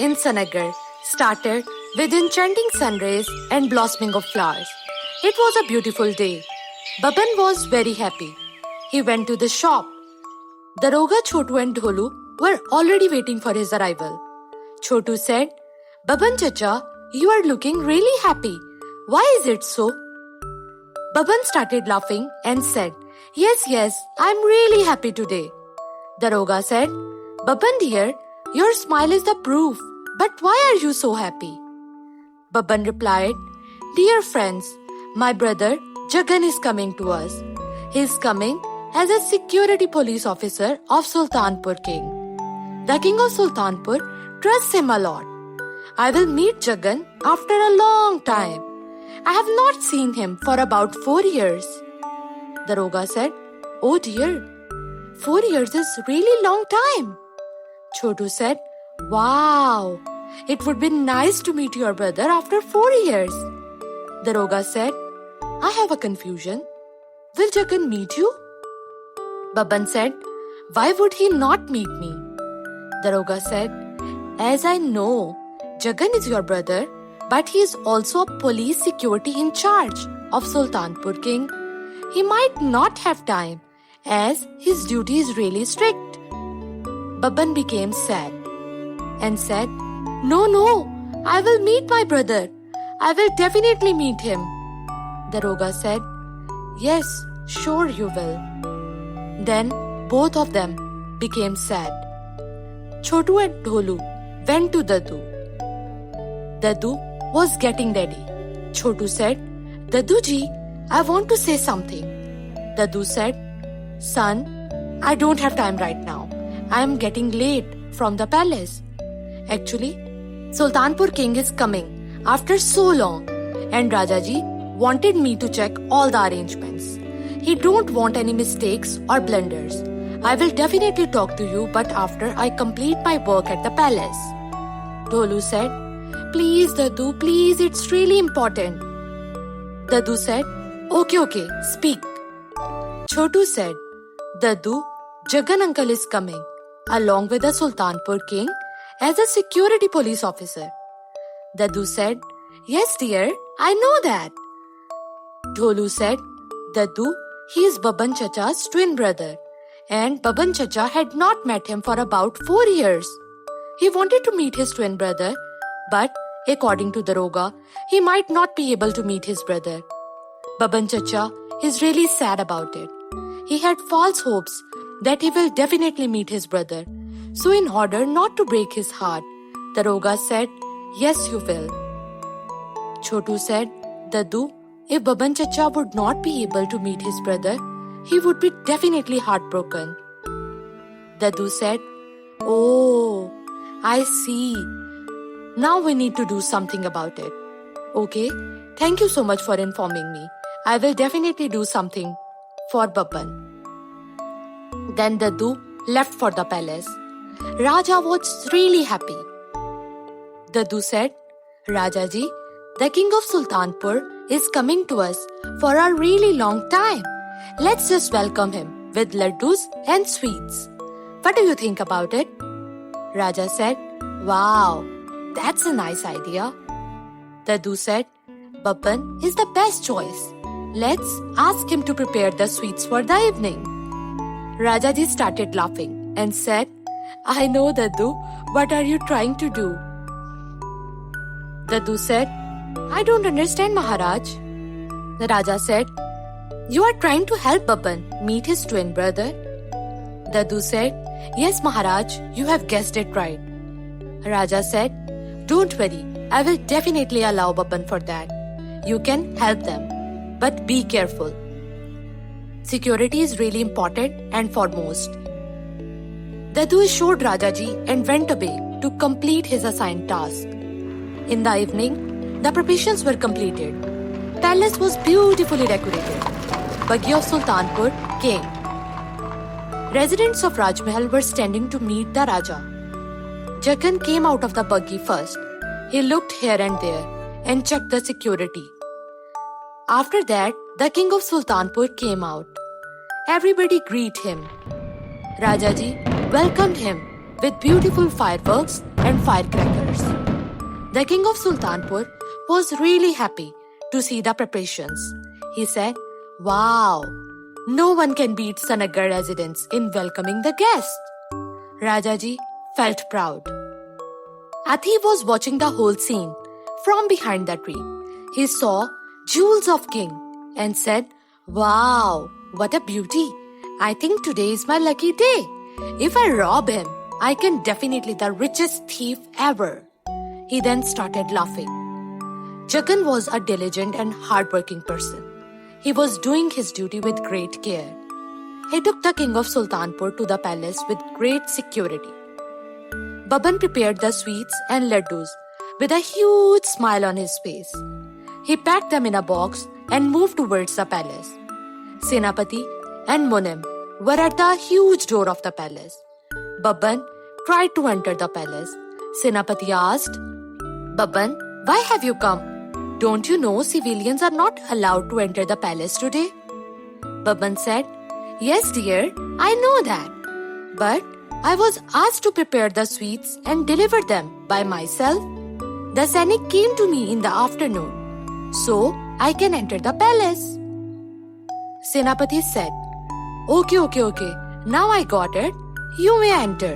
day in Sanak Garh started with enchanting sun rays and blossoming of flowers. It was a beautiful day. Babban was very happy. He went to the shop. Daroga, Chotu and Dholu were already waiting for his arrival. Chotu said, "Babban Chacha, you are looking really happy. Why is it so?" Babban started laughing and said, Yes, I'm really happy today." Daroga said, "Babban dear, your smile is the proof. But why are you so happy?" Babban replied, "Dear friends, my brother Jagan is coming to us. He is coming as a security police officer of Sultanpur King. The King of Sultanpur trusts him a lot. I will meet Jagan after a long time. I have not seen him for about 4 years." Daroga said, "Oh dear, 4 years is really long time." Chotu said, "Wow, it would be nice to meet your brother after 4 years." Daroga said, "I have a confusion. Will Jagan meet you?" Babban said, "Why would he not meet me?" Daroga said, "As I know, Jagan is your brother, but he is also a police security in charge of Sultanpur King. He might not have time, as his duty is really strict." Babban became sad and said, No, I will meet my brother. I will definitely meet him." Daroga said, "Yes, sure you will." Then both of them became sad. Chotu and Dholu went to Dadu. Dadu was getting ready. Chotu said, "Dadu ji, I want to say something." Dadu said, "Son, I don't have time right now. I am getting late from the palace. Actually, Sultanpur King is coming after so long, and Rajaji wanted me to check all the arrangements. He don't want any mistakes or blunders. I will definitely talk to you, but after I complete my work at the palace." Dholu said, "Please, Dadu, please, it's really important." Dadu said, Okay, speak." Chotu said, "Dadu, Jagan uncle is coming, along with the Sultanpur King as a security police officer." Dadu said, "Yes dear, I know that." Dholu said, "Dadu, he is Babban Chacha's twin brother, and Babban Chacha had not met him for about 4 years. He wanted to meet his twin brother, but according to Daroga, he might not be able to meet his brother. Babban Chacha is really sad about it. He had false hopes that he will definitely meet his brother. So in order not to break his heart, Daroga said, Yes, you will." Chotu said, "Dadu, if Babban Chacha would not be able to meet his brother, he would be definitely heartbroken." Dadu said, "Oh, I see. Now we need to do something about it. Okay, thank you so much for informing me. I will definitely do something for Babban." Then Dadu left for the palace. Raja was really happy. Dadu said, "Rajaji, the King of Sultanpur is coming to us for a really long time. Let's just welcome him with laddus and sweets. What do you think about it?" Raja said, "Wow, that's a nice idea." Dadu said, "Babban is the best choice. Let's ask him to prepare the sweets for the evening." Rajaji started laughing and said, "I know, Dadu. What are you trying to do?" Dadu said, "I don't understand, Maharaj." The Raja said, "You are trying to help Babban meet his twin brother." Dadu said, "Yes, Maharaj, you have guessed it right." Raja said, "Don't worry, I will definitely allow Babban for that. You can help them, but be careful. Security is really important and foremost." Dadu assured Rajaji and went away to complete his assigned task. In the evening, the preparations were completed. Palace was beautifully decorated. Buggy of Sultanpur came. Residents of Rajmahal were standing to meet the Raja. Jagan came out of the buggy first. He looked here and there and checked the security. After that, the King of Sultanpur came out. Everybody greeted him. Rajaji welcomed him with beautiful fireworks and firecrackers. The king of Sultanpur was really happy to see the preparations. He said, "Wow, no one can beat Sanak Garh residents in welcoming the guests." Rajaji felt proud. A thief was watching the whole scene from behind the tree. He saw jewels of king and said, "Wow, what a beauty. I think today is my lucky day. If I rob him, I can definitely the richest thief ever." He then started laughing. Jagan was a diligent and hardworking person. He was doing his duty with great care. He took the king of Sultanpur to the palace with great security. Babban prepared the sweets and laddus with a huge smile on his face. He packed them in a box and moved towards the palace. Senapati and Munim were at the huge door of the palace. Babban tried to enter the palace. Senapati asked, "Babban, why have you come? Don't you know civilians are not allowed to enter the palace today?" Babban said, "Yes, dear, I know that. But I was asked to prepare the sweets and deliver them by myself. The Sanik came to me in the afternoon, so I can enter the palace." Senapati said, Okay. Now I got it. You may enter."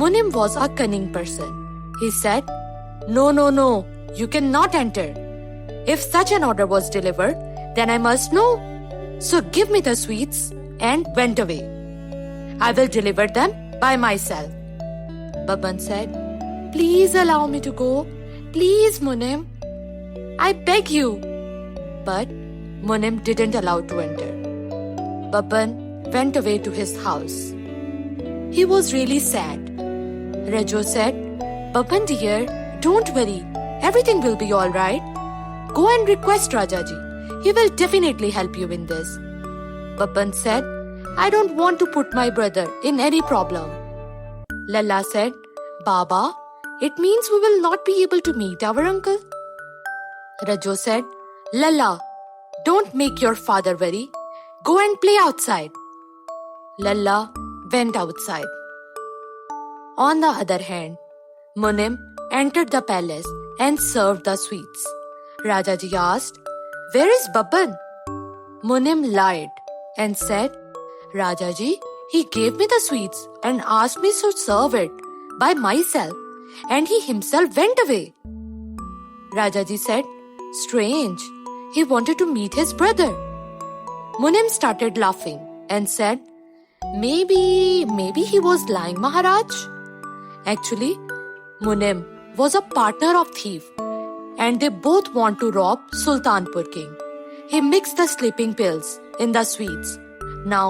Munim was a cunning person. He said, No, you cannot enter. If such an order was delivered, then I must know. So give me the sweets, and went away. I will deliver them by myself. Babban said, "Please allow me to go. Please, Munim. I beg you." But Munim didn't allow to enter. Babban went away to his house. He was really sad. Rajo said, "Babban dear, don't worry. Everything will be all right. Go and request Rajaji. He will definitely help you in this." Babban said, "I don't want to put my brother in any problem." Lalla said, "Baba, it means we will not be able to meet our uncle." Rajo said, "Lalla, don't make your father worry. Go and play outside." Lalla went outside. On the other hand, Munim entered the palace and served the sweets. Rajaji asked, "Where is Babban?" Munim lied and said, "Rajaji, he gave me the sweets and asked me to serve it by myself, and he himself went away." Rajaji said, "Strange, he wanted to meet his brother." Munim started laughing and said, Maybe he was lying, Maharaj." Actually, Munim was a partner of thief, and they both want to rob Sultanpur king. He mixed the sleeping pills in the sweets. Now,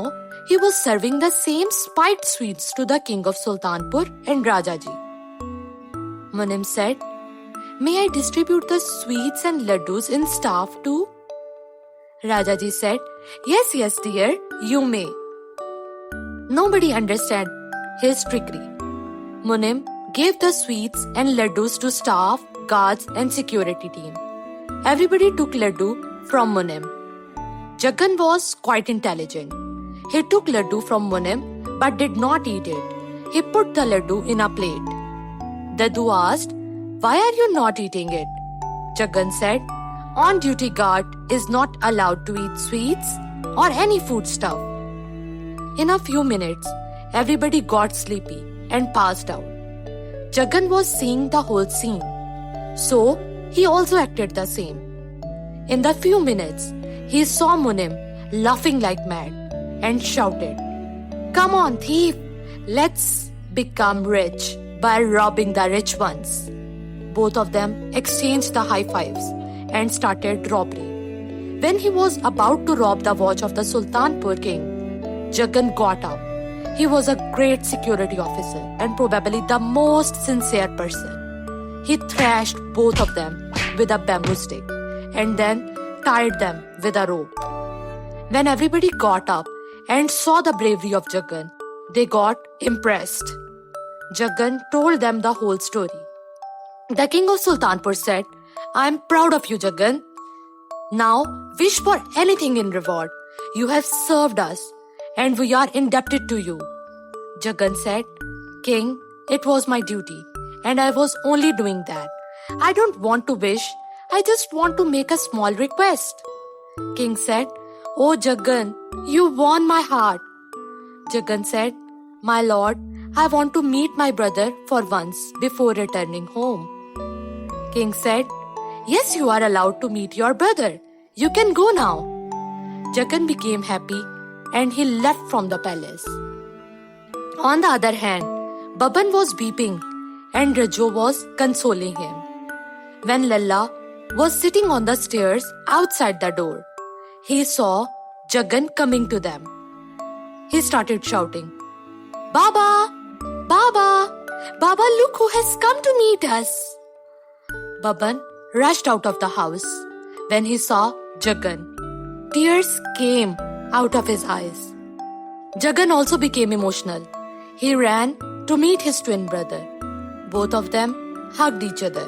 he was serving the same spiced sweets to the king of Sultanpur and Rajaji. Munim said, "May I distribute the sweets and laddus in staff too?" Rajaji said, Yes, dear, you may." Nobody understood his trickery. Munim gave the sweets and laddus to staff, guards and security team. Everybody took laddu from Munim. Jaggan was quite intelligent. He took laddu from Munim but did not eat it. He put the laddu in a plate. Dadu asked, "Why are you not eating it?" Jaggan said, "On-duty guard is not allowed to eat sweets or any food stuff." In a few minutes, everybody got sleepy and passed out. Jaggan was seeing the whole scene, so he also acted the same. In the few minutes, he saw Munim laughing like mad and shouted, "Come on, thief! Let's become rich by robbing the rich ones." Both of them exchanged the high fives and started robbery. When he was about to rob the watch of the Sultanpur king, Jaggan got up. He was a great security officer and probably the most sincere person. He thrashed both of them with a bamboo stick and then tied them with a rope. When everybody got up and saw the bravery of Jaggan, they got impressed. Jaggan told them the whole story. The king of Sultanpur said, "I am proud of you, Jaggan. Now wish for anything in reward. You have served us and we are indebted to you." Jaggan said, "King, It was my duty, and I was only doing that. I don't want to wish, I just want to make a small request. King said, "Oh Jaggan, you won my heart." Jaggan said, "My lord, I want to meet my brother for once before returning home." King said, "Yes, you are allowed to meet your brother. You can go now." Jaggan became happy and he left from the palace. On the other hand, Babban was weeping and Rajo was consoling him. When Lalla was sitting on the stairs outside the door, he saw Jaggan coming to them. He started shouting, "Baba! Baba! Baba, look who has come to meet us!" Babban rushed out of the house. When he saw Jaggan, tears came out of his eyes. Jaggan also became emotional. He ran to meet his twin brother. Both of them hugged each other.